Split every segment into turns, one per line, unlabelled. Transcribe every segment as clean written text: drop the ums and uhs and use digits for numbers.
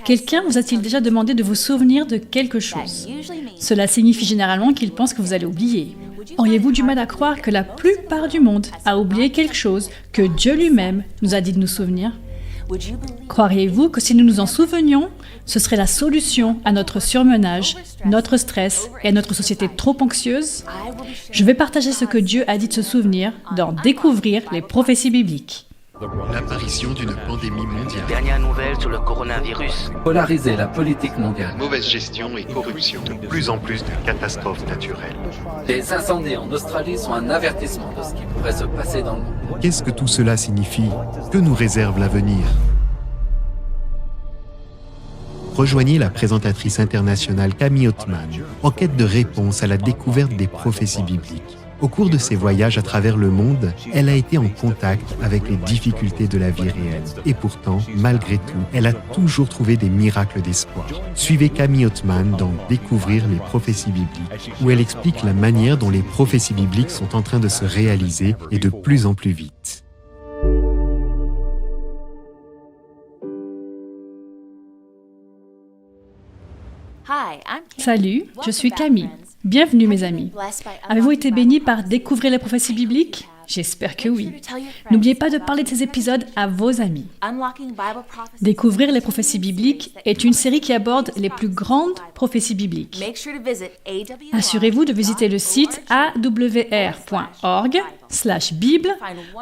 Quelqu'un vous a-t-il déjà demandé de vous souvenir de quelque chose? Cela signifie généralement qu'il pense que vous allez oublier. Auriez-vous du mal à croire que la plupart du monde a oublié quelque chose que Dieu lui-même nous a dit de nous souvenir? Croiriez-vous que si nous nous en souvenions, ce serait la solution à notre surmenage, notre stress et à notre société trop anxieuse? Je vais partager ce que Dieu a dit de se souvenir dans Découvrir les prophéties bibliques.
L'apparition d'une pandémie mondiale.
Dernière nouvelle sur le coronavirus.
Polariser la politique mondiale.
Mauvaise gestion et corruption. De plus en plus de catastrophes naturelles.
Les incendies en Australie sont un avertissement de ce qui pourrait se passer dans le monde.
Qu'est-ce que tout cela signifie? Que nous réserve l'avenir? Rejoignez la présentatrice internationale Camille Othman en quête de réponses à la découverte des prophéties bibliques. Au cours de ses voyages à travers le monde, elle a été en contact avec les difficultés de la vie réelle. Et pourtant, malgré tout, elle a toujours trouvé des miracles d'espoir. Suivez Camille Othman dans Découvrir les prophéties bibliques, où elle explique la manière dont les prophéties bibliques sont en train de se réaliser et de plus en plus vite.
Salut, je suis Camille. Bienvenue mes amis. Avez-vous été bénis par Découvrir les prophéties bibliques? J'espère que oui. N'oubliez pas de parler de ces épisodes à vos amis. Découvrir les prophéties bibliques est une série qui aborde les plus grandes prophéties bibliques. Assurez-vous de visiter le site awr.org/bible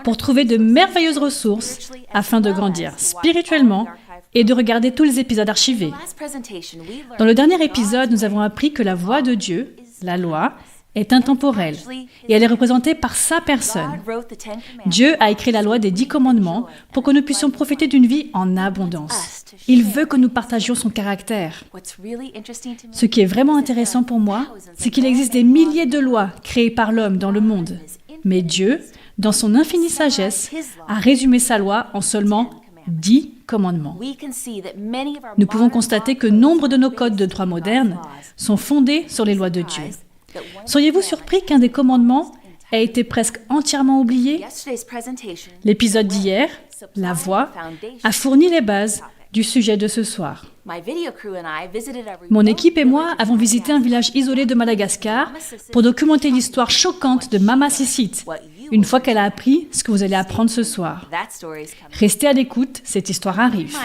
pour trouver de merveilleuses ressources afin de grandir spirituellement et de regarder tous les épisodes archivés. Dans le dernier épisode, nous avons appris que la voix de Dieu, la loi, est intemporelle et elle est représentée par sa personne. Dieu a écrit la loi des 10 commandements pour que nous puissions profiter d'une vie en abondance. Il veut que nous partagions son caractère. Ce qui est vraiment intéressant pour moi, c'est qu'il existe des milliers de lois créées par l'homme dans le monde. Mais Dieu, dans son infinie sagesse, a résumé sa loi en seulement 10 commandements. Nous pouvons constater que nombre de nos codes de droit modernes sont fondés sur les lois de Dieu. Seriez-vous surpris qu'un des commandements ait été presque entièrement oublié? L'épisode d'hier, La Voix, a fourni les bases du sujet de ce soir. Mon équipe et moi avons visité un village isolé de Madagascar pour documenter l'histoire choquante de Mama Sissit, une fois qu'elle a appris ce que vous allez apprendre ce soir. Restez à l'écoute, cette histoire arrive.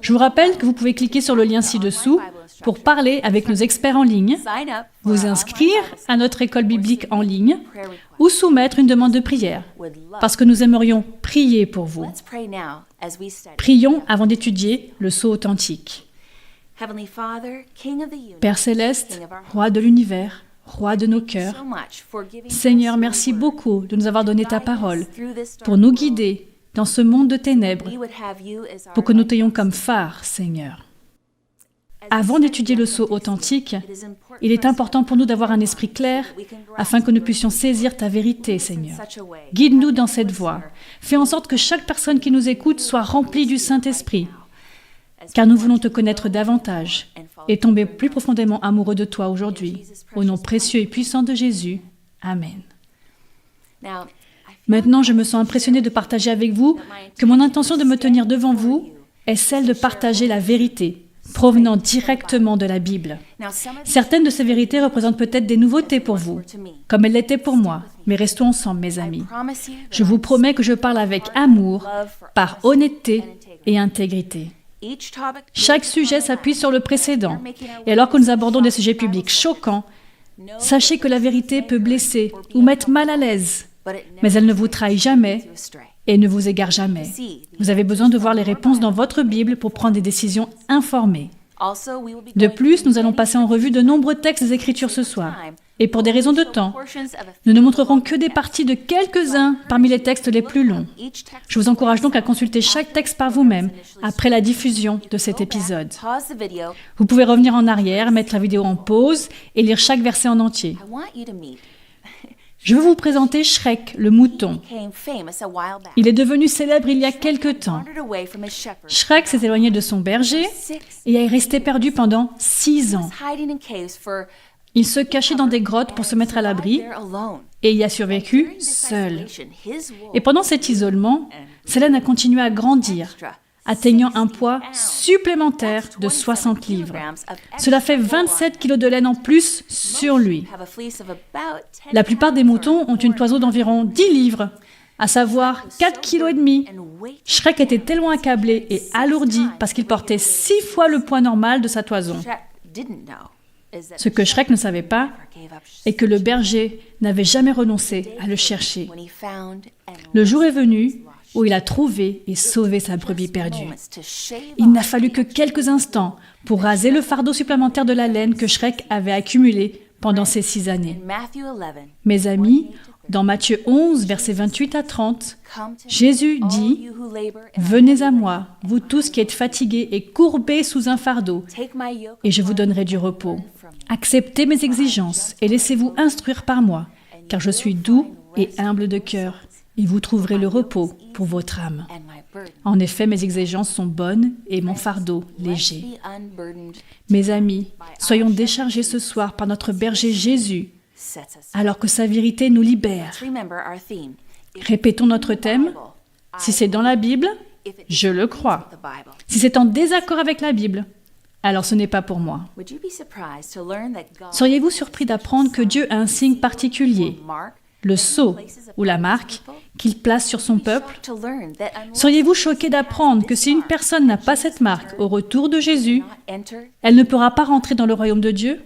Je vous rappelle que vous pouvez cliquer sur le lien ci-dessous pour parler avec nos experts en ligne, vous inscrire à notre école biblique en ligne ou soumettre une demande de prière, parce que nous aimerions prier pour vous. Prions avant d'étudier le sceau authentique. Père céleste, roi de l'univers, roi de nos cœurs, Seigneur, merci beaucoup de nous avoir donné ta parole pour nous guider dans ce monde de ténèbres, pour que nous t'ayons comme phare, Seigneur. Avant d'étudier le sceau authentique, il est important pour nous d'avoir un esprit clair afin que nous puissions saisir ta vérité, Seigneur. Guide-nous dans cette voie. Fais en sorte que chaque personne qui nous écoute soit remplie du Saint-Esprit, car nous voulons te connaître davantage et tomber plus profondément amoureux de toi aujourd'hui. Au nom précieux et puissant de Jésus. Amen. Maintenant, je me sens impressionnée de partager avec vous que mon intention de me tenir devant vous est celle de partager la vérité provenant directement de la Bible. Certaines de ces vérités représentent peut-être des nouveautés pour vous, comme elles l'étaient pour moi, mais restons ensemble, mes amis. Je vous promets que je parle avec amour, par honnêteté et intégrité. Chaque sujet s'appuie sur le précédent, et alors que nous abordons des sujets publics choquants, sachez que la vérité peut blesser ou mettre mal à l'aise, mais elle ne vous trahit jamais et ne vous égare jamais. Vous avez besoin de voir les réponses dans votre Bible pour prendre des décisions informées. De plus, nous allons passer en revue de nombreux textes des Écritures ce soir. Et pour des raisons de temps, nous ne montrerons que des parties de quelques-uns parmi les textes les plus longs. Je vous encourage donc à consulter chaque texte par vous-même après la diffusion de cet épisode. Vous pouvez revenir en arrière, mettre la vidéo en pause et lire chaque verset en entier. Je veux vous présenter Shrek, le mouton. Il est devenu célèbre il y a quelque temps. Shrek s'est éloigné de son berger et est resté perdu pendant 6 ans. Il se cachait dans des grottes pour se mettre à l'abri et y a survécu seul. Et pendant cet isolement, Selene a continué à grandir, atteignant un poids supplémentaire de 60 livres. Cela fait 27 kilos de laine en plus sur lui. La plupart des moutons ont une toison d'environ 10 livres, à savoir 4,5 kg. Shrek était tellement accablé et alourdi parce qu'il portait 6 fois le poids normal de sa toison. Ce que Shrek ne savait pas est que le berger n'avait jamais renoncé à le chercher. Le jour est venu où il a trouvé et sauvé sa brebis perdue. Il n'a fallu que quelques instants pour raser le fardeau supplémentaire de la laine que Shrek avait accumulé pendant ces 6 années. Mes amis, dans Matthieu 11, versets 28 à 30, Jésus dit « Venez à moi, vous tous qui êtes fatigués et courbés sous un fardeau, et je vous donnerai du repos. Acceptez mes exigences et laissez-vous instruire par moi, car je suis doux et humble de cœur, et vous trouverez le repos pour votre âme. En effet, mes exigences sont bonnes et mon fardeau léger. » Mes amis, soyons déchargés ce soir par notre berger Jésus, alors que sa vérité nous libère. Répétons notre thème. Si c'est dans la Bible, je le crois. Si c'est en désaccord avec la Bible, alors ce n'est pas pour moi. Seriez-vous surpris d'apprendre que Dieu a un signe particulier, le sceau ou la marque, qu'il place sur son peuple? Seriez-vous choqué d'apprendre que si une personne n'a pas cette marque au retour de Jésus, elle ne pourra pas rentrer dans le royaume de Dieu?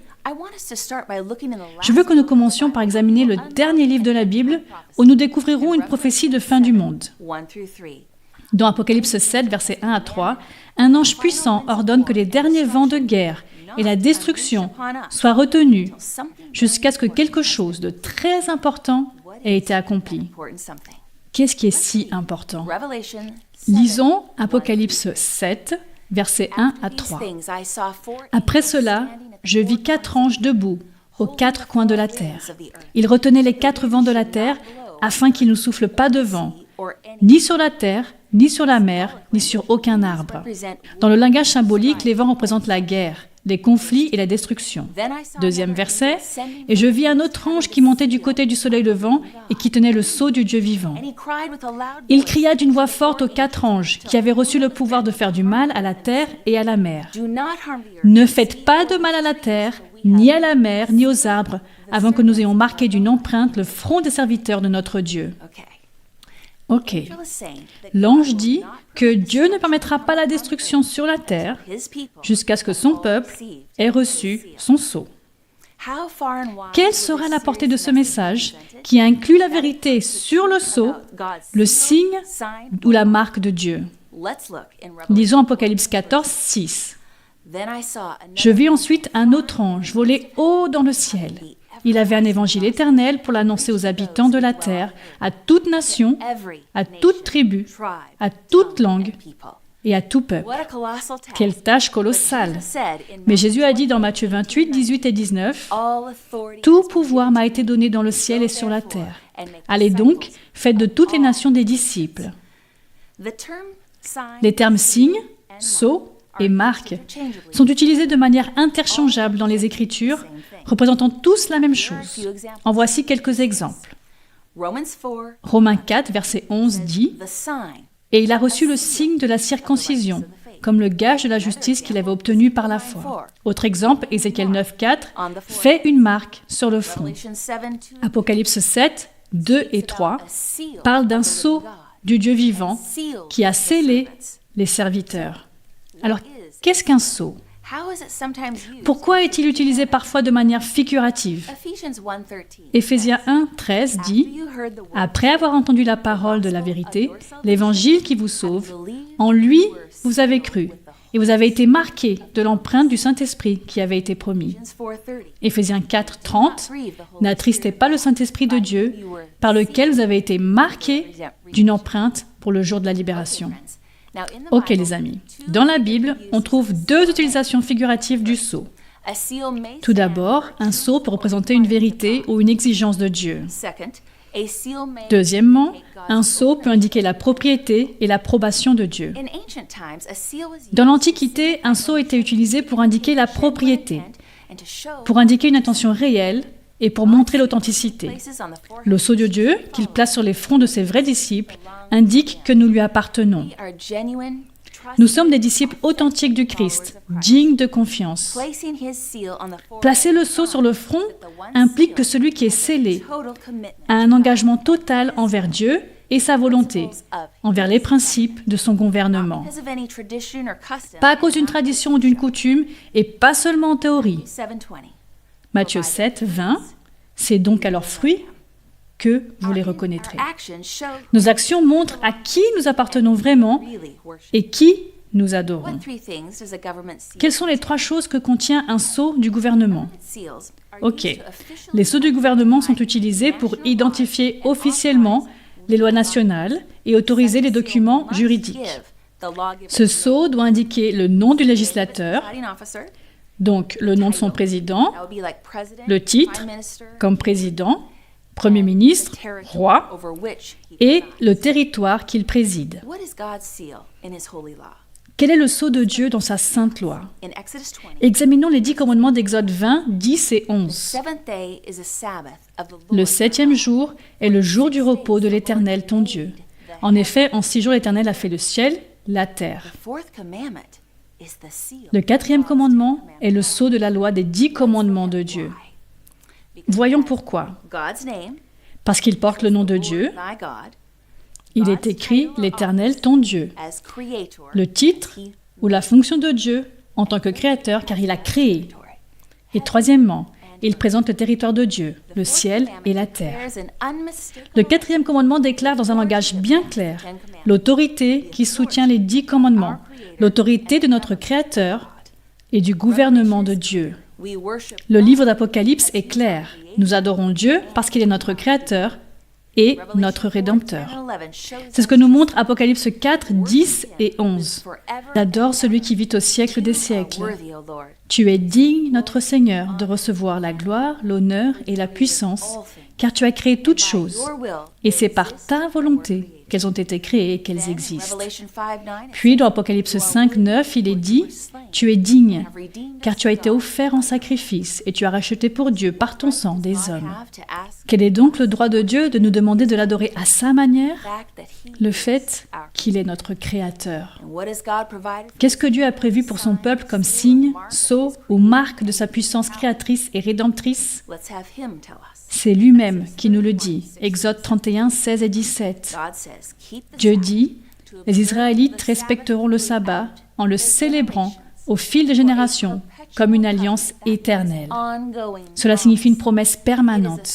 Je veux que nous commencions par examiner le dernier livre de la Bible où nous découvrirons une prophétie de fin du monde. Dans Apocalypse 7, versets 1 à 3, un ange puissant ordonne que les derniers vents de guerre et la destruction soient retenus jusqu'à ce que quelque chose de très important ait été accompli. Qu'est-ce qui est si important? Lisons Apocalypse 7, versets 1 à 3. Après cela, je vis 4 anges debout aux 4 coins de la terre. Ils retenaient les 4 vents de la terre afin qu'ils ne soufflent pas de vent, ni sur la terre, ni sur la mer, ni sur aucun arbre. Dans le langage symbolique, les vents représentent la guerre, les conflits et la destruction. Deuxième verset, « Et je vis un autre ange qui montait du côté du soleil levant et qui tenait le sceau du Dieu vivant. Il cria d'une voix forte aux 4 anges qui avaient reçu le pouvoir de faire du mal à la terre et à la mer. Ne faites pas de mal à la terre, ni à la mer, ni aux arbres, avant que nous ayons marqué d'une empreinte le front des serviteurs de notre Dieu. » Ok. L'ange dit que Dieu ne permettra pas la destruction sur la terre jusqu'à ce que son peuple ait reçu son sceau. Quelle sera la portée de ce message qui inclut la vérité sur le sceau, le signe ou la marque de Dieu? Lisons Apocalypse 14, 6. Je vis ensuite un autre ange voler haut dans le ciel. Il avait un évangile éternel pour l'annoncer aux habitants de la terre, à toute nation, à toute tribu, à toute langue et à tout peuple. Quelle tâche colossale! Mais Jésus a dit dans Matthieu 28, 18 et 19, « Tout pouvoir m'a été donné dans le ciel et sur la terre. Allez donc, faites de toutes les nations des disciples. » Les termes signe, sceau et marque sont utilisés de manière interchangeable dans les Écritures, représentant tous la même chose. En voici quelques exemples. Romains 4, verset 11 dit « Et il a reçu le signe de la circoncision, comme le gage de la justice qu'il avait obtenu par la foi. » Autre exemple, Ézéchiel 9, 4 « Fait une marque sur le front. » Apocalypse 7, 2 et 3 parlent d'un sceau du Dieu vivant qui a scellé les serviteurs. Alors, qu'est-ce qu'un sceau? Pourquoi est-il utilisé parfois de manière figurative? Éphésiens 1, 13 dit « Après avoir entendu la parole de la vérité, l'évangile qui vous sauve, en lui vous avez cru, et vous avez été marqués de l'empreinte du Saint-Esprit qui avait été promis. » Éphésiens 4, 30 « N'attristez pas le Saint-Esprit de Dieu, par lequel vous avez été marqués d'une empreinte pour le jour de la libération. » Ok les amis, dans la Bible, on trouve 2 utilisations figuratives du sceau. Tout d'abord, un sceau peut représenter une vérité ou une exigence de Dieu. Deuxièmement, un sceau peut indiquer la propriété et l'approbation de Dieu. Dans l'Antiquité, un sceau était utilisé pour indiquer la propriété, pour indiquer une intention réelle et pour montrer l'authenticité. Le sceau de Dieu, qu'il place sur les fronts de ses vrais disciples, indique que nous lui appartenons. Nous sommes des disciples authentiques du Christ, dignes de confiance. Placer le sceau sur le front implique que celui qui est scellé a un engagement total envers Dieu et sa volonté, envers les principes de son gouvernement. Pas à cause d'une tradition ou d'une coutume, et pas seulement en théorie. Matthieu 7, 20, c'est donc à leurs fruits que vous les reconnaîtrez. Nos actions montrent à qui nous appartenons vraiment et qui nous adorons. Quelles sont les 3 choses que contient un sceau du gouvernement? Ok, les sceaux du gouvernement sont utilisés pour identifier officiellement les lois nationales et autoriser les documents juridiques. Ce sceau doit indiquer le nom du législateur, donc le nom de son président, le titre, comme président, premier ministre, roi, et le territoire qu'il préside. Quel est le sceau de Dieu dans sa sainte loi? Examinons les 10 commandements d'Exode 20, 10 et 11. Le 7e jour est le jour du repos de l'Éternel, ton Dieu. En effet, en 6 jours, l'Éternel a fait le ciel, la terre. Le 4e commandement est le sceau de la loi des 10 commandements de Dieu. Voyons pourquoi. Parce qu'il porte le nom de Dieu. Il est écrit « l'Éternel, ton Dieu », le titre ou la fonction de Dieu en tant que créateur, car il a créé. Et troisièmement, il présente le territoire de Dieu, le ciel et la terre. Le 4e commandement déclare dans un langage bien clair l'autorité qui soutient les 10 commandements, l'autorité de notre Créateur et du gouvernement de Dieu. Le livre d'Apocalypse est clair. Nous adorons Dieu parce qu'il est notre Créateur et notre Rédempteur. C'est ce que nous montre Apocalypse 4, 10 et 11. J'adore celui qui vit au siècle des siècles. Tu es digne, notre Seigneur, de recevoir la gloire, l'honneur et la puissance, car tu as créé toutes choses, et c'est par ta volonté qu'elles ont été créées et qu'elles existent. Puis dans Apocalypse 5, 9, il est dit « Tu es digne, car tu as été offert en sacrifice, et tu as racheté pour Dieu par ton sang des hommes. » Quel est donc le droit de Dieu de nous demander de l'adorer à sa manière? Le fait qu'il est notre Créateur. Qu'est-ce que Dieu a prévu pour son peuple comme signe, sceau ou marque de sa puissance créatrice et rédemptrice? C'est lui-même qui nous le dit. Exode 31, 16 et 17. Dieu dit, « Les Israélites respecteront le sabbat en le célébrant au fil des générations comme une alliance éternelle. » Cela signifie une promesse permanente.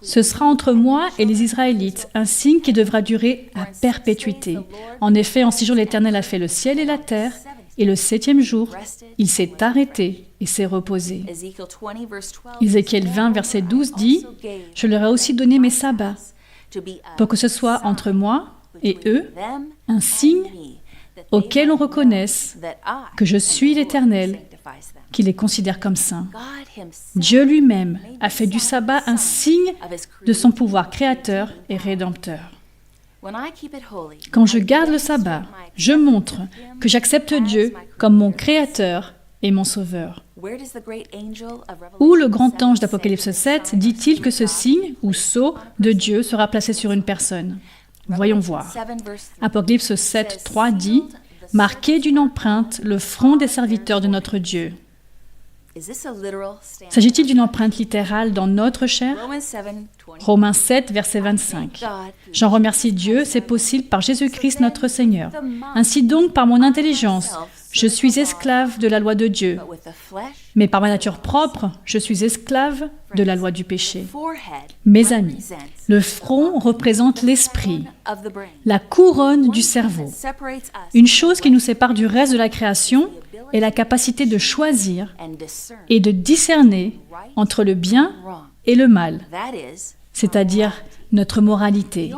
Ce sera entre moi et les Israélites un signe qui devra durer à perpétuité. En effet, en 6 jours, l'Éternel a fait le ciel et la terre, et le 7e jour, il s'est arrêté et s'est reposé. Ézéchiel 20, verset 12 dit, « Je leur ai aussi donné mes sabbats, pour que ce soit entre moi et eux un signe auquel on reconnaisse que je suis l'Éternel, qui les considère comme saints. » Dieu lui-même a fait du sabbat un signe de son pouvoir créateur et rédempteur. Quand je garde le sabbat, je montre que j'accepte Dieu comme mon créateur et mon sauveur. Où le grand ange d'Apocalypse 7 dit-il que ce signe ou sceau de Dieu sera placé sur une personne? Voyons voir. Apocalypse 7, 3 dit « Marquez d'une empreinte le front des serviteurs de notre Dieu. » S'agit-il d'une empreinte littérale dans notre chair? Romains 7, verset 25. J'en remercie Dieu, c'est possible par Jésus-Christ notre Seigneur. Ainsi donc, par mon intelligence, je suis esclave de la loi de Dieu. Mais par ma nature propre, je suis esclave de la loi du péché. Mes amis, le front représente l'esprit, la couronne du cerveau. Une chose qui nous sépare du reste de la création est la capacité de choisir et de discerner entre le bien et le mal, c'est-à-dire notre moralité.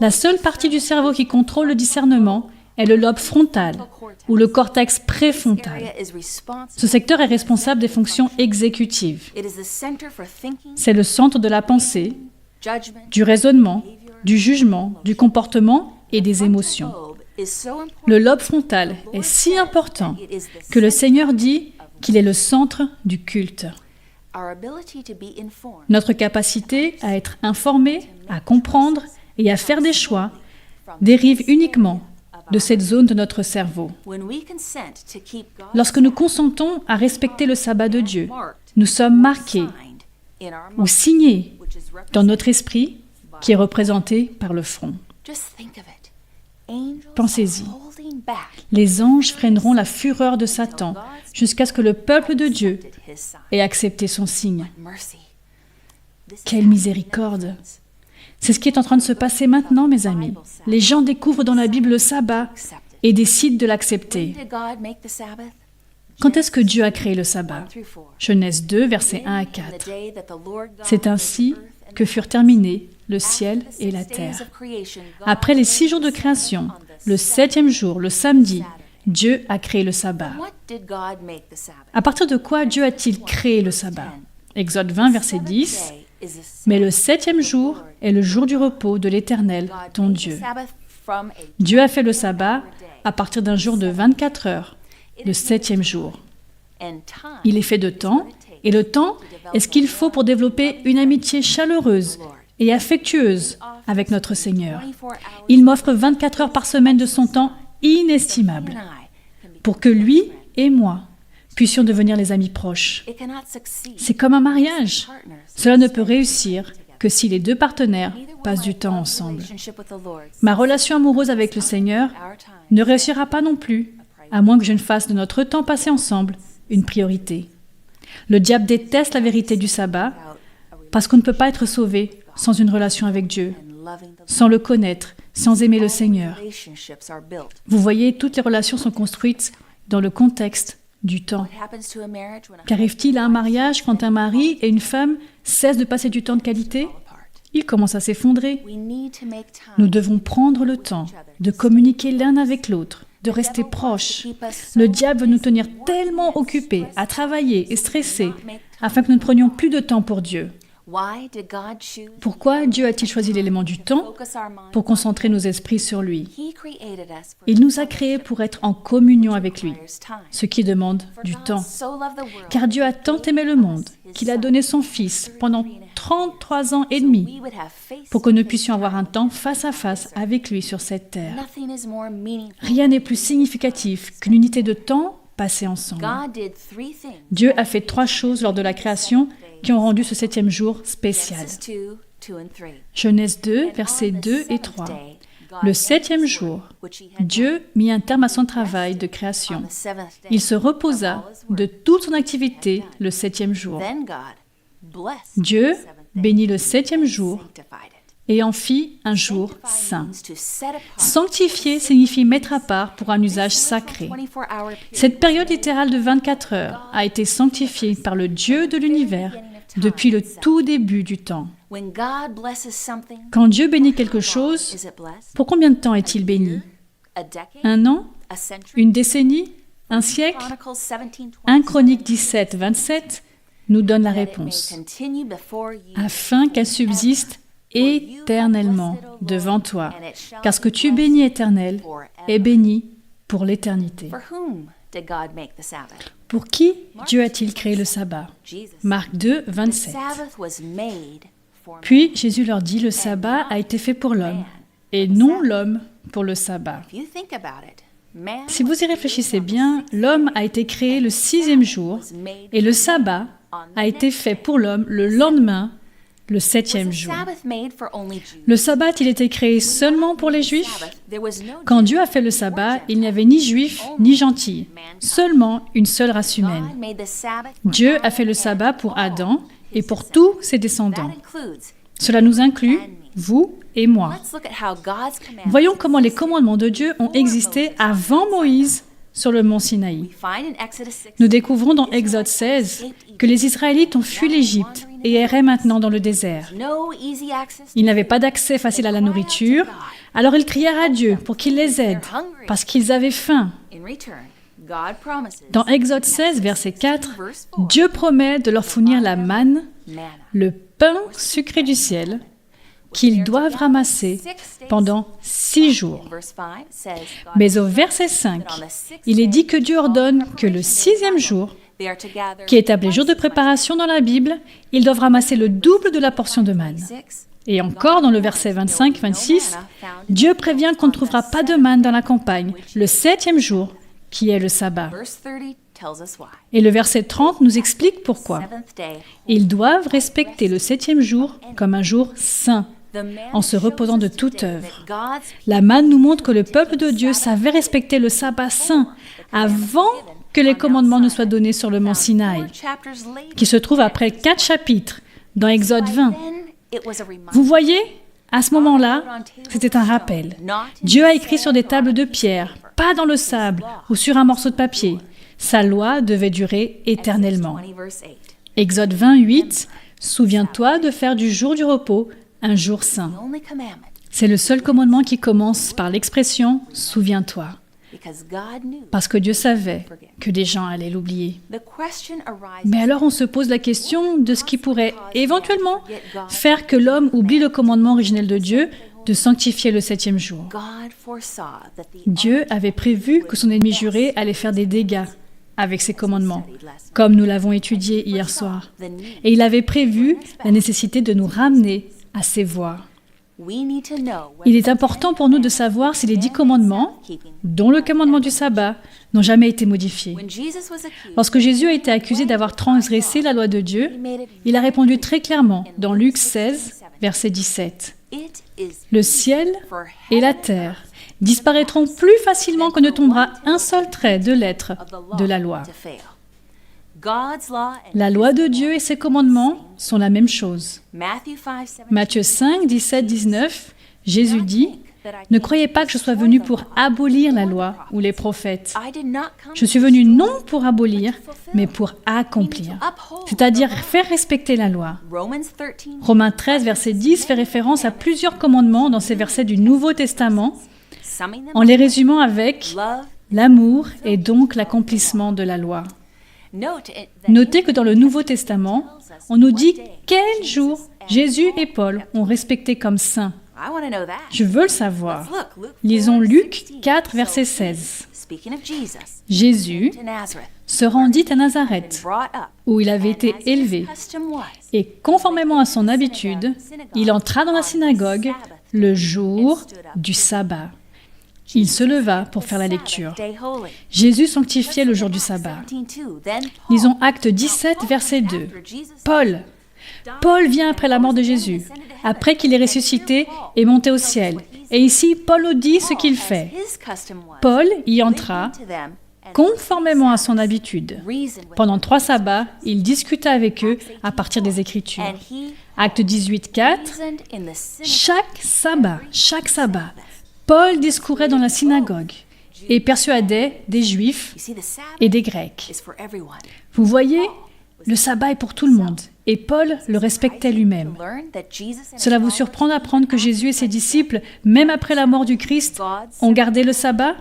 La seule partie du cerveau qui contrôle le discernement est le lobe frontal ou le cortex préfrontal. Ce secteur est responsable des fonctions exécutives. C'est le centre de la pensée, du raisonnement, du jugement, du comportement et des émotions. Le lobe frontal est si important que le Seigneur dit qu'il est le centre du culte. Notre capacité à être informé, à comprendre et à faire des choix dérive uniquement de cette zone de notre cerveau. Lorsque nous consentons à respecter le sabbat de Dieu, nous sommes marqués ou signés dans notre esprit qui est représenté par le front. Pensez-y. Les anges freineront la fureur de Satan jusqu'à ce que le peuple de Dieu ait accepté son signe. Quelle miséricorde! C'est ce qui est en train de se passer maintenant, mes amis. Les gens découvrent dans la Bible le sabbat et décident de l'accepter. Quand est-ce que Dieu a créé le sabbat? Genèse 2, versets 1 à 4. C'est ainsi que furent terminés le ciel et la terre. Après les 6 jours de création, le 7e jour, le samedi, Dieu a créé le sabbat. À partir de quoi Dieu a-t-il créé le sabbat? Exode 20, verset 10. Mais le 7e jour est le jour du repos de l'Éternel, ton Dieu. Dieu a fait le sabbat à partir d'un jour de 24 heures, le 7e jour. Il est fait de temps, et le temps est ce qu'il faut pour développer une amitié chaleureuse et affectueuse avec notre Seigneur. Il m'offre 24 heures par semaine de son temps inestimable pour que lui et moi puissions devenir les amis proches. C'est comme un mariage. Cela ne peut réussir que si les deux partenaires passent du temps ensemble. Ma relation amoureuse avec le Seigneur ne réussira pas non plus, à moins que je ne fasse de notre temps passé ensemble une priorité. Le diable déteste la vérité du sabbat parce qu'on ne peut pas être sauvé sans une relation avec Dieu, sans le connaître, sans aimer le Seigneur. Vous voyez, toutes les relations sont construites dans le contexte du temps. Qu'arrive-t-il à un mariage quand un mari et une femme cessent de passer du temps de qualité? Il commence à s'effondrer. Nous devons prendre le temps de communiquer l'un avec l'autre, de rester proches. Le diable veut nous tenir tellement occupés, à travailler et stressés, afin que nous ne prenions plus de temps pour Dieu. Pourquoi Dieu a-t-il choisi l'élément du temps pour concentrer nos esprits sur lui? Il nous a créés pour être en communion avec lui, ce qui demande du temps. Car Dieu a tant aimé le monde qu'il a donné son Fils pendant 33 ans et demi pour que nous puissions avoir un temps face à face avec lui sur cette terre. Rien n'est plus significatif qu'une unité de temps passée ensemble. Dieu a fait 3 choses lors de la création qui ont rendu ce 7e jour spécial. Genèse 2, versets 2 et 3. Le 7e jour, Dieu mit un terme à son travail de création. Il se reposa de toute son activité le 7e jour. Dieu bénit le 7e jour et en fit un jour saint. Sanctifier signifie mettre à part pour un usage sacré. Cette période littérale de 24 heures a été sanctifiée par le Dieu de l'univers depuis le tout début du temps. Quand Dieu bénit quelque chose, pour combien de temps est-il béni? 1 an? Une décennie? Un siècle? 1 Chroniques 17, 27 nous donne la réponse. Afin qu'elle subsiste éternellement devant toi, car ce que tu bénis éternel est béni pour l'éternité. Pour qui Dieu a-t-il créé le sabbat? Marc 2, 27. Puis Jésus leur dit, le sabbat a été fait pour l'homme, et non l'homme pour le sabbat. Si vous y réfléchissez bien, l'homme a été créé le 6e jour, et le sabbat a été fait pour l'homme le lendemain, le 7e jour. Le sabbat a-t-il été créé seulement pour les Juifs? Quand Dieu a fait le sabbat, il n'y avait ni Juifs ni gentils, seulement une seule race humaine. Dieu a fait le sabbat pour Adam et pour tous ses descendants. Cela nous inclut, vous et moi. Voyons comment les commandements de Dieu ont existé avant Moïse sur le mont Sinaï. Nous découvrons dans Exode 16 que les Israélites ont fui l'Égypte et erraient maintenant dans le désert. Ils n'avaient pas d'accès facile à la nourriture, alors ils crièrent à Dieu pour qu'il les aide, parce qu'ils avaient faim. Dans Exode 16, verset 4, Dieu promet de leur fournir la manne, le pain sucré du ciel, qu'ils doivent ramasser pendant 6 jours. Mais au verset 5, il est dit que Dieu ordonne que le 6e jour, qui est appelé jour de préparation dans la Bible, ils doivent ramasser le double de la portion de manne. Et encore dans le verset 25-26, Dieu prévient qu'on ne trouvera pas de manne dans la campagne, le 7e jour, qui est le sabbat. Et le verset 30 nous explique pourquoi. Ils doivent respecter le 7e jour comme un jour saint, en se reposant de toute œuvre. La manne nous montre que le peuple de Dieu savait respecter le sabbat saint avant que les commandements ne soient donnés sur le mont Sinaï, qui se trouve après 4 chapitres dans Exode 20. Vous voyez, à ce moment-là, c'était un rappel. Dieu a écrit sur des tables de pierre, pas dans le sable ou sur un morceau de papier. Sa loi devait durer éternellement. Exode 28, « Souviens-toi de faire du jour du repos un jour saint. » C'est le seul commandement qui commence par l'expression « Souviens-toi ». Parce que Dieu savait que des gens allaient l'oublier. Mais alors on se pose la question de ce qui pourrait éventuellement faire que l'homme oublie le commandement originel de Dieu de sanctifier le 7e jour. Dieu avait prévu que son ennemi juré allait faire des dégâts avec ses commandements, comme nous l'avons étudié hier soir. Et il avait prévu la nécessité de nous ramener à ses voies. Il est important pour nous de savoir si les 10 commandements, dont le commandement du sabbat, n'ont jamais été modifiés. Lorsque Jésus a été accusé d'avoir transgressé la loi de Dieu, il a répondu très clairement dans Luc 16, verset 17. « Le ciel et la terre disparaîtront plus facilement que ne tombera un seul trait de lettre de la loi. » La loi de Dieu et ses commandements sont la même chose. Matthieu 5, 17, 19, Jésus dit « Ne croyez pas que je sois venu pour abolir la loi ou les prophètes. Je suis venu non pour abolir, mais pour accomplir, c'est-à-dire faire respecter la loi. » Romains 13, verset 10 fait référence à plusieurs commandements dans ces versets du Nouveau Testament, en les résumant avec « l'amour est donc l'accomplissement de la loi ». Notez que dans le Nouveau Testament, on nous dit quel jour Jésus et Paul ont respecté comme saints. Je veux le savoir. Lisons Luc 4, verset 16. Jésus se rendit à Nazareth, où il avait été élevé, et conformément à son habitude, il entra dans la synagogue le jour du sabbat. Il se leva pour faire la lecture. Jésus sanctifiait le jour du sabbat. Lisons Actes 17, verset 2. Paul vient après la mort de Jésus, après qu'il est ressuscité et monté au ciel. Et ici, Paul nous dit ce qu'il fait. Paul y entra conformément à son habitude. Pendant 3 sabbats, il discuta avec eux à partir des Écritures. Acte 18, 4. Chaque sabbat, Paul discourait dans la synagogue et persuadait des Juifs et des Grecs. Vous voyez, le sabbat est pour tout le monde, et Paul le respectait lui-même. Cela vous surprend d'apprendre que Jésus et ses disciples, même après la mort du Christ, ont gardé le sabbat,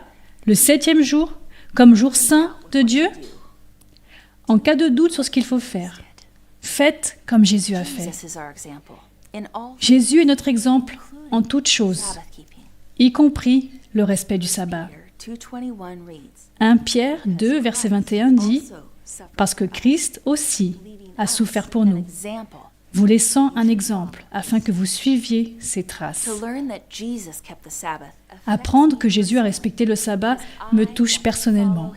le 7e jour, comme jour saint de Dieu? En cas de doute sur ce qu'il faut faire, faites comme Jésus a fait. Jésus est notre exemple en toutes choses, y compris le respect du sabbat. 1 Pierre 2, verset 21 dit « Parce que Christ aussi a souffert pour nous, vous laissant un exemple afin que vous suiviez ses traces. » Apprendre que Jésus a respecté le sabbat me touche personnellement.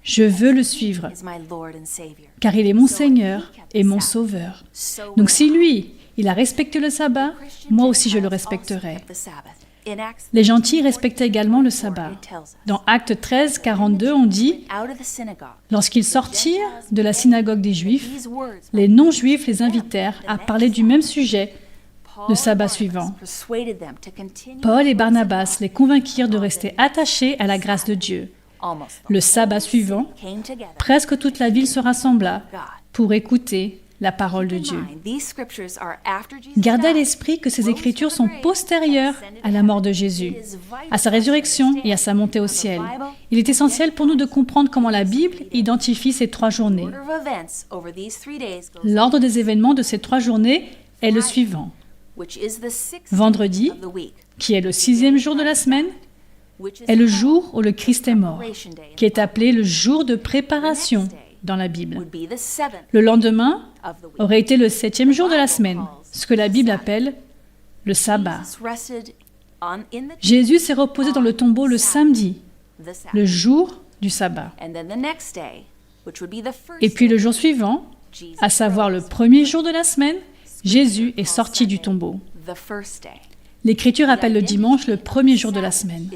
Je veux le suivre, car il est mon Seigneur et mon Sauveur. Donc si lui, il a respecté le sabbat, moi aussi je le respecterai. Les gentils respectaient également le sabbat. Dans Actes 13, 42, on dit « Lorsqu'ils sortirent de la synagogue des Juifs, les non-Juifs les invitèrent à parler du même sujet le sabbat suivant. Paul et Barnabas les convainquirent de rester attachés à la grâce de Dieu. Le sabbat suivant, presque toute la ville se rassembla pour écouter la parole de Dieu. Gardez à l'esprit que ces Écritures sont postérieures à la mort de Jésus, à sa résurrection et à sa montée au ciel. Il est essentiel pour nous de comprendre comment la Bible identifie ces 3 journées. L'ordre des événements de ces 3 journées est le suivant. Vendredi, qui est le 6e jour de la semaine, est le jour où le Christ est mort, qui est appelé le jour de préparation dans la Bible. Le lendemain aurait été le 7e jour de la semaine, ce que la Bible appelle le sabbat. Jésus s'est reposé dans le tombeau le samedi, le jour du sabbat. Et puis le jour suivant, à savoir le premier jour de la semaine, Jésus est sorti du tombeau. L'Écriture appelle le dimanche le premier jour de la semaine.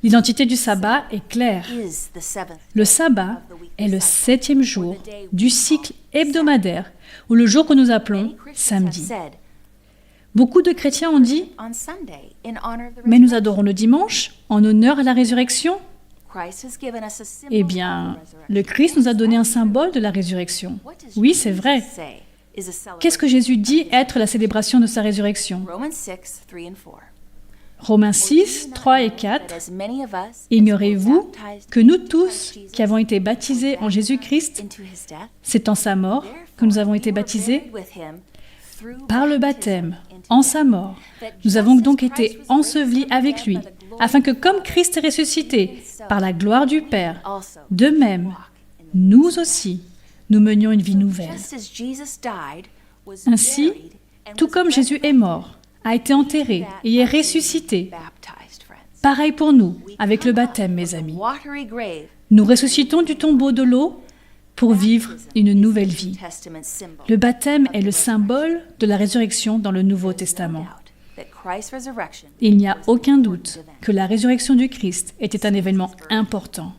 L'identité du sabbat est claire. Le sabbat est le 7e jour du cycle hebdomadaire, ou le jour que nous appelons samedi. Beaucoup de chrétiens ont dit « Mais nous adorons le dimanche en honneur à la résurrection ». Eh bien, le Christ nous a donné un symbole de la résurrection. Oui, c'est vrai. Qu'est-ce que Jésus dit être la célébration de sa résurrection? Romains 6, 3 et 4. « Ignorez-vous que nous tous qui avons été baptisés en Jésus-Christ, c'est en sa mort que nous avons été baptisés par le baptême, en sa mort. Nous avons donc été ensevelis avec lui, afin que comme Christ est ressuscité par la gloire du Père, de même, nous aussi, nous menions une vie nouvelle. Ainsi, tout comme Jésus est mort, a été enterré et est ressuscité, pareil pour nous, avec le baptême, mes amis. Nous ressuscitons du tombeau de l'eau pour vivre une nouvelle vie. Le baptême est le symbole de la résurrection dans le Nouveau Testament. Il n'y a aucun doute que la résurrection du Christ était un événement important.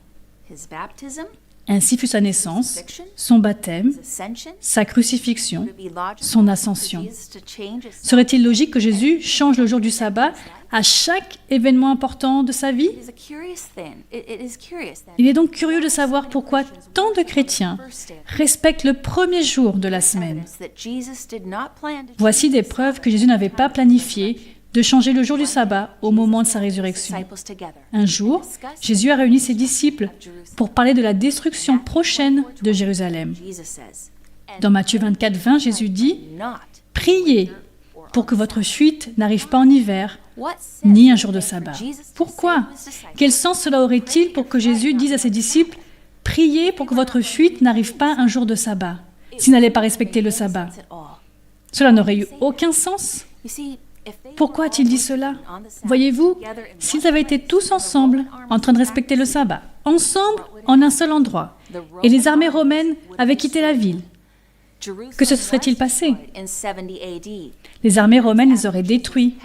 Ainsi fut sa naissance, son baptême, sa crucifixion, son ascension. Serait-il logique que Jésus change le jour du sabbat à chaque événement important de sa vie? Il est donc curieux de savoir pourquoi tant de chrétiens respectent le premier jour de la semaine. Voici des preuves que Jésus n'avait pas planifié de changer le jour du sabbat au moment de sa résurrection. Un jour, Jésus a réuni ses disciples pour parler de la destruction prochaine de Jérusalem. Dans Matthieu 24, 20, Jésus dit « Priez pour que votre fuite n'arrive pas en hiver, ni un jour de sabbat. » Pourquoi? Quel sens cela aurait-il pour que Jésus dise à ses disciples « Priez pour que votre fuite n'arrive pas un jour de sabbat » s'il n'allait pas respecter le sabbat? Cela n'aurait eu aucun sens. Pourquoi a-t-il dit cela? Voyez-vous, s'ils avaient été tous ensemble, en train de respecter le sabbat, ensemble, en un seul endroit, et les armées romaines avaient quitté la ville, que se serait-il passé? Les armées romaines les auraient détruits.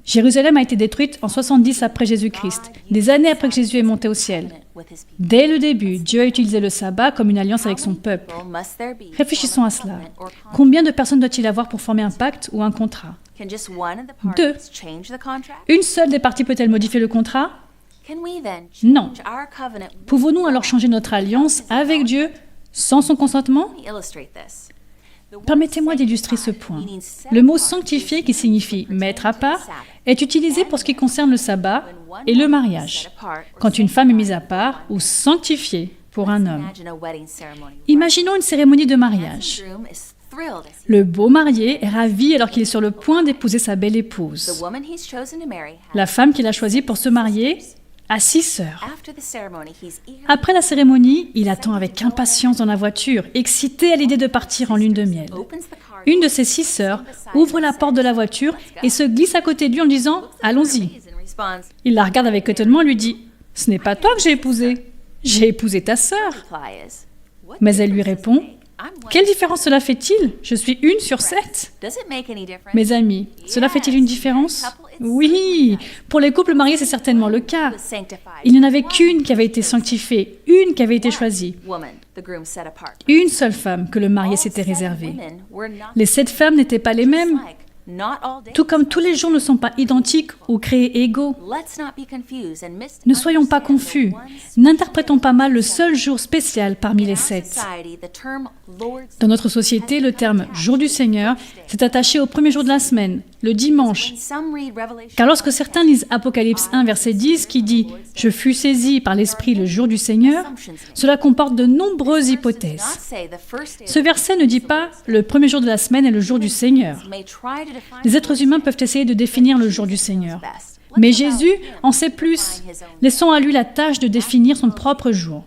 Jérusalem a été détruite en 70 après Jésus-Christ, des années après que Jésus est monté au ciel. Dès le début, Dieu a utilisé le sabbat comme une alliance avec son peuple. Réfléchissons à cela. Combien de personnes doit-il avoir pour former un pacte ou un contrat? 2. Une seule des parties peut-elle modifier le contrat? Non. Pouvons-nous alors changer notre alliance avec Dieu sans son consentement? Permettez-moi d'illustrer ce point. Le mot « sanctifier » qui signifie « mettre à part » est utilisé pour ce qui concerne le sabbat et le mariage, quand une femme est mise à part ou sanctifiée pour un homme. Imaginons une cérémonie de mariage. Le beau marié est ravi alors qu'il est sur le point d'épouser sa belle épouse. La femme qu'il a choisie pour se marier a 6 sœurs. Après la cérémonie, il attend avec impatience dans la voiture, excité à l'idée de partir en lune de miel. Une de ses 6 sœurs ouvre la porte de la voiture et se glisse à côté de lui en disant « Allons-y ». Il la regarde avec étonnement et lui dit « Ce n'est pas toi que j'ai épousé ta sœur ». Mais elle lui répond « Quelle différence cela fait-il? Je suis 1 sur 7. » Mes amis, cela fait-il une différence? Oui, pour les couples mariés, c'est certainement le cas. Il n'y en avait qu'une qui avait été sanctifiée, une qui avait été choisie. Une seule femme que le marié s'était réservée. Les 7 femmes n'étaient pas les mêmes. Tout comme tous les jours ne sont pas identiques ou créés égaux. Ne soyons pas confus. N'interprétons pas mal le seul jour spécial parmi les 7. Dans notre société, le terme « jour du Seigneur » s'est attaché au premier jour de la semaine, le dimanche. Car lorsque certains lisent Apocalypse 1, verset 10, qui dit « Je fus saisi par l'Esprit le jour du Seigneur », cela comporte de nombreuses hypothèses. Ce verset ne dit pas « Le premier jour de la semaine est le jour du Seigneur ». Les êtres humains peuvent essayer de définir le jour du Seigneur. Mais Jésus en sait plus. Laissons à lui la tâche de définir son propre jour.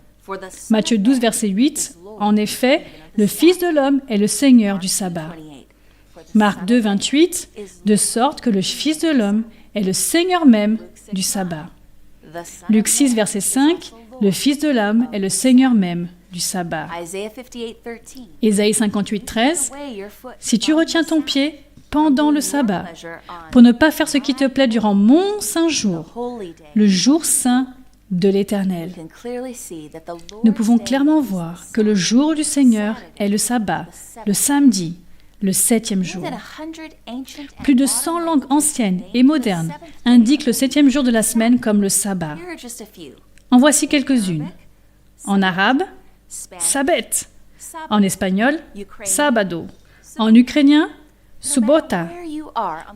Matthieu 12, verset 8, « En effet, le Fils de l'homme est le Seigneur du sabbat. » Marc 2, 28, de sorte que le Fils de l'homme est le Seigneur même du sabbat. Luc 6, verset 5, le Fils de l'homme est le Seigneur même du sabbat. Ésaïe 58, 13, si tu retiens ton pied pendant le sabbat, pour ne pas faire ce qui te plaît durant mon saint jour, le jour saint de l'Éternel. Nous pouvons clairement voir que le jour du Seigneur est le sabbat, le samedi, le 7e jour. Plus de 100 langues anciennes et modernes indiquent le 7e jour de la semaine comme le sabbat. En voici quelques-unes. En arabe, sabet. En espagnol, sabado. En ukrainien, subota.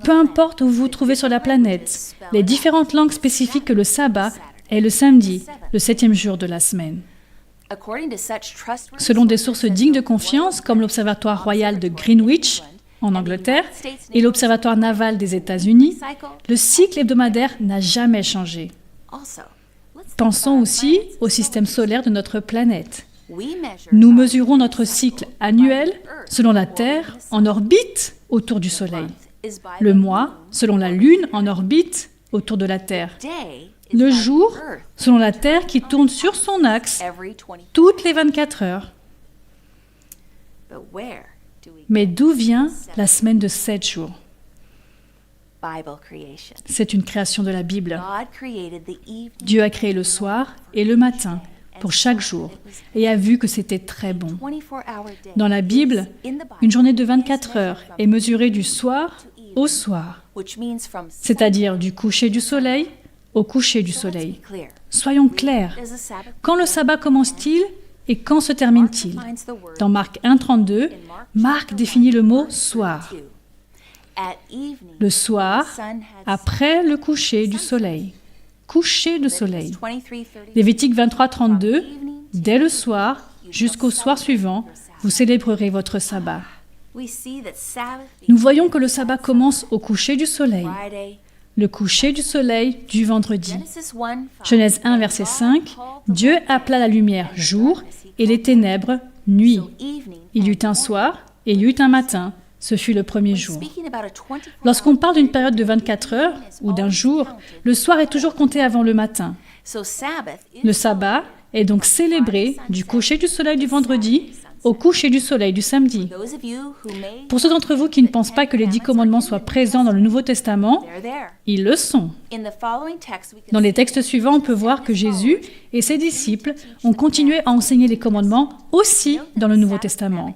Peu importe où vous vous trouvez sur la planète, les différentes langues spécifiques que le sabbat est le samedi, le 7e jour de la semaine. Selon des sources dignes de confiance, comme l'Observatoire royal de Greenwich, en Angleterre, et l'Observatoire naval des États-Unis, le cycle hebdomadaire n'a jamais changé. Pensons aussi au système solaire de notre planète. Nous mesurons notre cycle annuel selon la Terre en orbite autour du Soleil. Le mois selon la Lune en orbite autour de la Terre. Le jour selon la Terre qui tourne sur son axe toutes les 24 heures. Mais d'où vient la semaine de 7 jours? C'est une création de la Bible. Dieu a créé le soir et le matin pour chaque jour et a vu que c'était très bon. Dans la Bible, une journée de 24 heures est mesurée du soir au soir, c'est-à-dire du coucher du soleil au coucher du soleil. Soyons clairs. Quand le sabbat commence-t-il et quand se termine-t-il? Dans Marc 1,32, Marc définit le mot « soir ». Le soir, après le coucher du soleil. Coucher de soleil. Lévitique 23,32, dès le soir jusqu'au soir suivant, vous célébrerez votre sabbat. Nous voyons que le sabbat commence au coucher du soleil. Le coucher du soleil du vendredi. Genèse 1, verset 5, Dieu appela la lumière jour et les ténèbres nuit. Il y eut un soir et il y eut un matin. Ce fut le premier jour. Lorsqu'on parle d'une période de 24 heures ou d'un jour, le soir est toujours compté avant le matin. Le sabbat est donc célébré du coucher du soleil du vendredi au coucher du soleil du samedi. Pour ceux d'entre vous qui ne pensent pas que les 10 commandements soient présents dans le Nouveau Testament, ils le sont. Dans les textes suivants, on peut voir que Jésus et ses disciples ont continué à enseigner les commandements aussi dans le Nouveau Testament.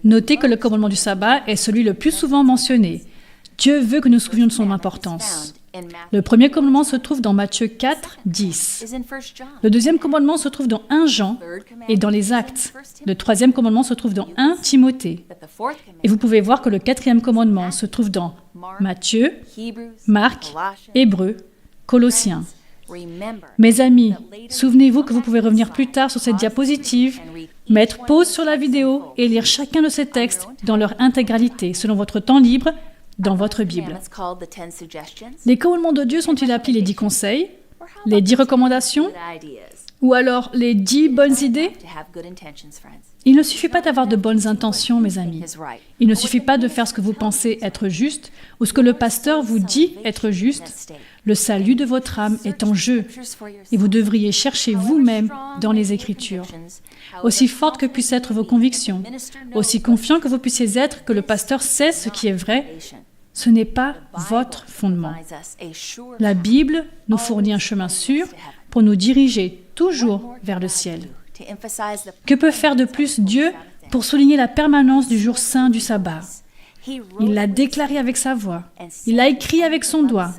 Notez que le commandement du sabbat est celui le plus souvent mentionné. Dieu veut que nous nous souvenions de son importance. Le premier commandement se trouve dans Matthieu 4, 10. Le deuxième commandement se trouve dans 1 Jean et dans les Actes. Le troisième commandement se trouve dans 1 Timothée. Et vous pouvez voir que le quatrième commandement se trouve dans Matthieu, Marc, Hébreux, Colossiens. Mes amis, souvenez-vous que vous pouvez revenir plus tard sur cette diapositive, mettre pause sur la vidéo et lire chacun de ces textes dans leur intégralité, selon votre temps libre, dans votre Bible. Les commandements de Dieu sont-ils appelés les 10 conseils, les 10 recommandations, ou alors les 10 bonnes idées? Il ne suffit pas d'avoir de bonnes intentions, mes amis. Il ne suffit pas de faire ce que vous pensez être juste ou ce que le pasteur vous dit être juste. Le salut de votre âme est en jeu et vous devriez chercher vous-même dans les Écritures. Aussi fortes que puissent être vos convictions, aussi confiant que vous puissiez être que le pasteur sait ce qui est vrai, ce n'est pas votre fondement. La Bible nous fournit un chemin sûr pour nous diriger toujours vers le ciel. Que peut faire de plus Dieu pour souligner la permanence du jour saint du sabbat? Il l'a déclaré avec sa voix, il l'a écrit avec son doigt,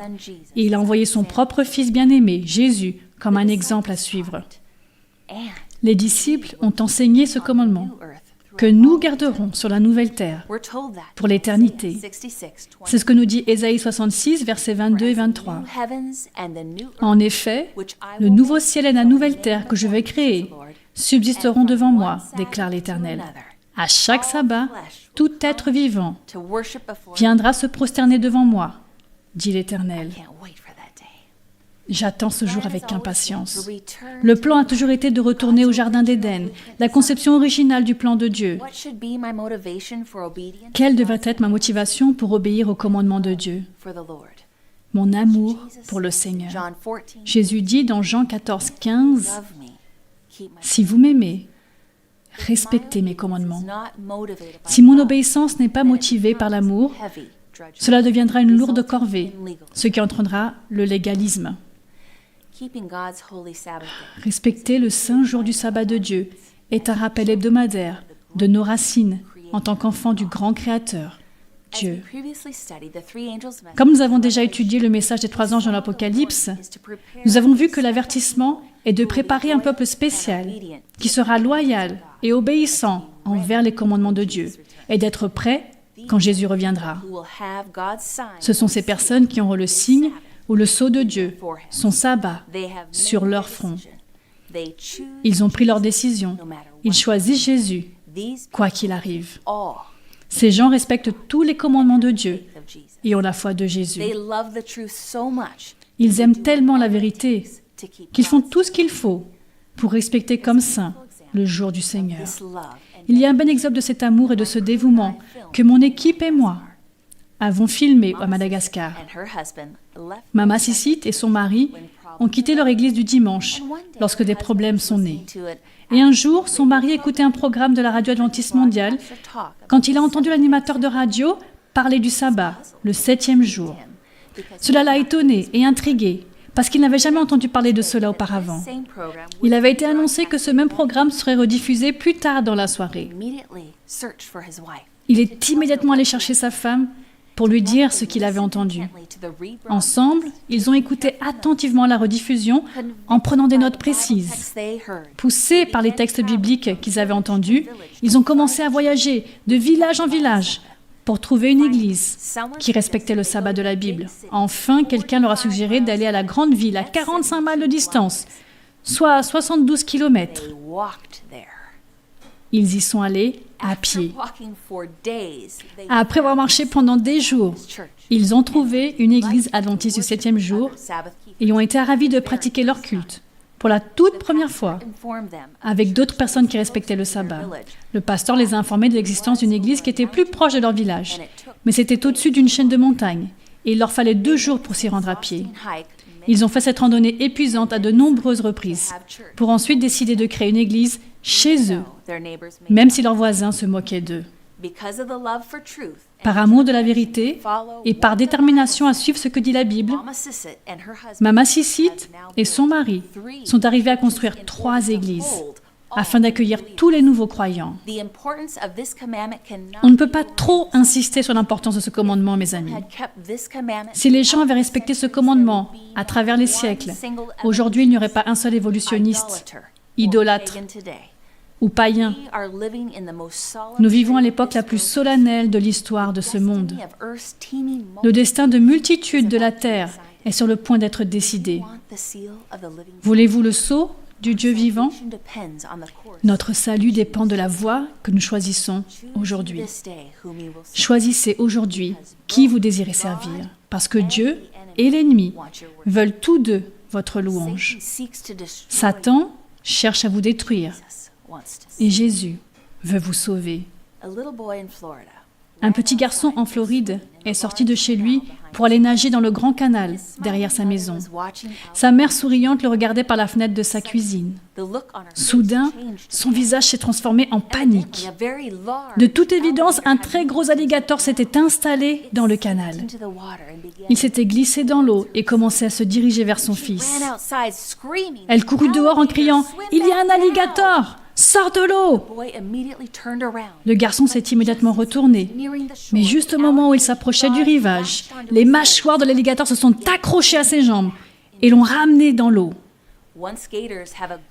et il a envoyé son propre Fils bien-aimé, Jésus, comme un exemple à suivre. Les disciples ont enseigné ce commandement, que nous garderons sur la nouvelle terre pour l'éternité. C'est ce que nous dit Ésaïe 66, versets 22 et 23. En effet, le nouveau ciel et la nouvelle terre que je vais créer subsisteront devant moi, déclare l'Éternel. À chaque sabbat, tout être vivant viendra se prosterner devant moi, dit l'Éternel. J'attends ce jour avec impatience. Le plan a toujours été de retourner au Jardin d'Éden, la conception originale du plan de Dieu. Quelle devrait être ma motivation pour obéir au commandement de Dieu? Mon amour pour le Seigneur. Jésus dit dans Jean 14, 15, « Si vous m'aimez, respectez mes commandements. Si mon obéissance n'est pas motivée par l'amour, cela deviendra une lourde corvée, ce qui entraînera le légalisme. » Respecter le saint jour du sabbat de Dieu est un rappel hebdomadaire de nos racines en tant qu'enfants du grand Créateur, Dieu. Comme nous avons déjà étudié le message des 3 anges dans l'Apocalypse, nous avons vu que l'avertissement est de préparer un peuple spécial qui sera loyal et obéissant envers les commandements de Dieu et d'être prêt quand Jésus reviendra. Ce sont ces personnes qui auront le signe ou le sceau de Dieu, son sabbat, sur leur front. Ils ont pris leur décision. Ils choisissent Jésus, quoi qu'il arrive. Ces gens respectent tous les commandements de Dieu et ont la foi de Jésus. Ils aiment tellement la vérité qu'ils font tout ce qu'il faut pour respecter comme saint le jour du Seigneur. Il y a un bon exemple de cet amour et de ce dévouement que mon équipe et moi avons filmé à Madagascar. Mama Sissit et son mari ont quitté leur église du dimanche lorsque des problèmes sont nés. Et un jour, son mari écoutait un programme de la radio adventiste mondiale quand il a entendu l'animateur de radio parler du sabbat, le 7e jour. Cela l'a étonné et intrigué parce qu'il n'avait jamais entendu parler de cela auparavant. Il avait été annoncé que ce même programme serait rediffusé plus tard dans la soirée. Il est immédiatement allé chercher sa femme pour lui dire ce qu'il avait entendu. Ensemble, ils ont écouté attentivement la rediffusion en prenant des notes précises. Poussés par les textes bibliques qu'ils avaient entendus, ils ont commencé à voyager de village en village pour trouver une église qui respectait le sabbat de la Bible. Enfin, quelqu'un leur a suggéré d'aller à la grande ville à 45 miles de distance, soit à 72 km. Ils y sont allés à pied. Après avoir marché pendant des jours, ils ont trouvé une église adventiste du 7e jour et ont été ravis de pratiquer leur culte pour la toute première fois avec d'autres personnes qui respectaient le sabbat. Le pasteur les a informés de l'existence d'une église qui était plus proche de leur village, mais c'était au-dessus d'une chaîne de montagnes et il leur fallait 2 jours pour s'y rendre à pied. Ils ont fait cette randonnée épuisante à de nombreuses reprises pour ensuite décider de créer une église chez eux, même si leurs voisins se moquaient d'eux. Par amour de la vérité et par détermination à suivre ce que dit la Bible, Mama Sissit et son mari sont arrivés à construire 3 églises afin d'accueillir tous les nouveaux croyants. On ne peut pas trop insister sur l'importance de ce commandement, mes amis. Si les gens avaient respecté ce commandement à travers les siècles, aujourd'hui il n'y aurait pas un seul évolutionniste, idolâtre ou païen. Nous vivons à l'époque la plus solennelle de l'histoire de ce monde. Le destin de multitudes de la terre est sur le point d'être décidé. Voulez-vous le sceau du Dieu vivant? Notre salut dépend de la voie que nous choisissons aujourd'hui. Choisissez aujourd'hui qui vous désirez servir, parce que Dieu et l'ennemi veulent tous deux votre louange. Satan cherche à vous détruire et Jésus veut vous sauver. Un petit garçon en Floride est sorti de chez lui pour aller nager dans le grand canal derrière sa maison. Sa mère souriante le regardait par la fenêtre de sa cuisine. Soudain, son visage s'est transformé en panique. De toute évidence, un très gros alligator s'était installé dans le canal. Il s'était glissé dans l'eau et commençait à se diriger vers son fils. Elle courut dehors en criant « Il y a un alligator ! Sors de l'eau !» Le garçon s'est immédiatement retourné. Mais juste au moment où il s'approchait du rivage, les mâchoires de l'alligator se sont accrochées à ses jambes et l'ont ramené dans l'eau.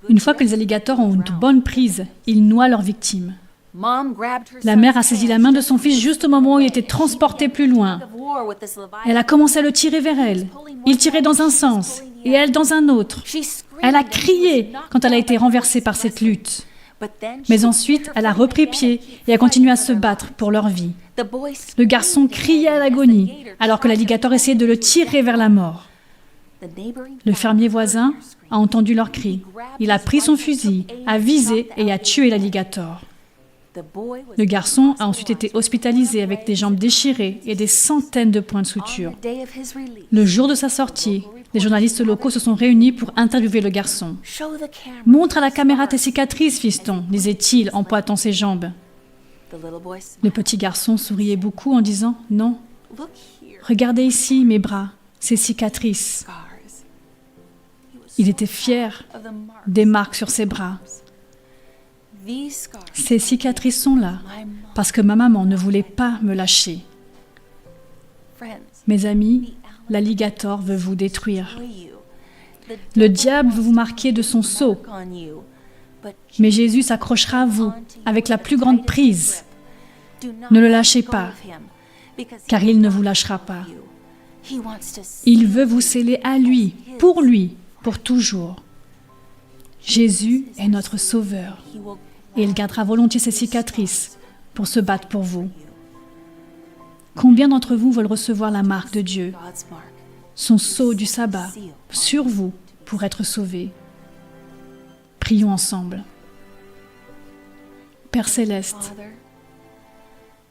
Une fois que les alligators ont une bonne prise, ils noient leurs victimes. La mère a saisi la main de son fils juste au moment où il était transporté plus loin. Elle a commencé à le tirer vers elle. Il tirait dans un sens et elle dans un autre. Elle a crié quand elle a été renversée par cette lutte. Mais ensuite, elle a repris pied et a continué à se battre pour leur vie. Le garçon criait à l'agonie alors que l'alligator essayait de le tirer vers la mort. Le fermier voisin a entendu leurs cris. Il a pris son fusil, a visé et a tué l'alligator. Le garçon a ensuite été hospitalisé avec des jambes déchirées et des centaines de points de suture. Le jour de sa sortie, les journalistes locaux se sont réunis pour interviewer le garçon. « Montre à la caméra tes cicatrices, fiston », disait-il en pointant ses jambes. Le petit garçon souriait beaucoup en disant « Non, regardez ici mes bras, ces cicatrices ». Il était fier des marques sur ses bras. Ces cicatrices sont là parce que ma maman ne voulait pas me lâcher. Mes amis, l'alligator veut vous détruire. Le diable veut vous marquer de son sceau. Mais Jésus s'accrochera à vous avec la plus grande prise. Ne le lâchez pas, car il ne vous lâchera pas. Il veut vous sceller à lui, pour toujours. Jésus est notre Sauveur, et il gardera volontiers ses cicatrices pour se battre pour vous. Combien d'entre vous veulent recevoir la marque de Dieu, son sceau du sabbat, sur vous pour être sauvés? Prions ensemble. Père Céleste,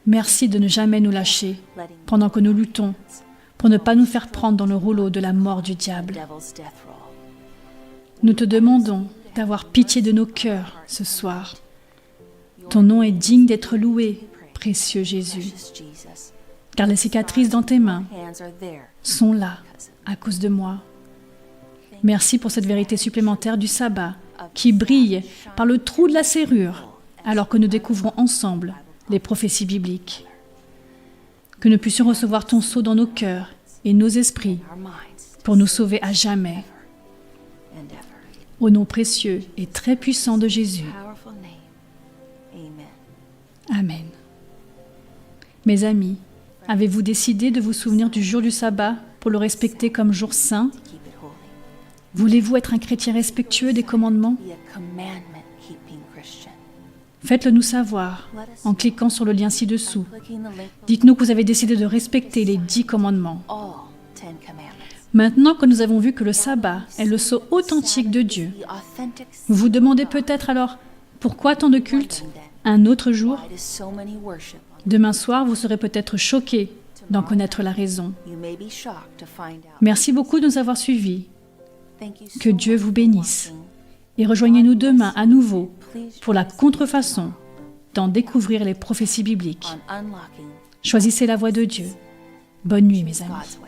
merci de ne jamais nous lâcher pendant que nous luttons pour ne pas nous faire prendre dans le rouleau de la mort du diable. Nous te demandons d'avoir pitié de nos cœurs ce soir. Ton nom est digne d'être loué, précieux Jésus, car les cicatrices dans tes mains sont là à cause de moi. Merci pour cette vérité supplémentaire du sabbat qui brille par le trou de la serrure alors que nous découvrons ensemble les prophéties bibliques. Que nous puissions recevoir ton sceau dans nos cœurs et nos esprits pour nous sauver à jamais. Au nom précieux et très puissant de Jésus. Amen. Mes amis, avez-vous décidé de vous souvenir du jour du sabbat pour le respecter comme jour saint? Voulez-vous être un chrétien respectueux des commandements? Faites-le nous savoir en cliquant sur le lien ci-dessous. Dites-nous que vous avez décidé de respecter les 10 commandements. Maintenant que nous avons vu que le sabbat est le sceau authentique de Dieu, vous vous demandez peut-être alors pourquoi tant de cultes un autre jour? Demain soir, vous serez peut-être choqués d'en connaître la raison. Merci beaucoup de nous avoir suivis. Que Dieu vous bénisse. Et rejoignez-nous demain à nouveau pour la contrefaçon d'en découvrir les prophéties bibliques. Choisissez la voie de Dieu. Bonne nuit, mes amis.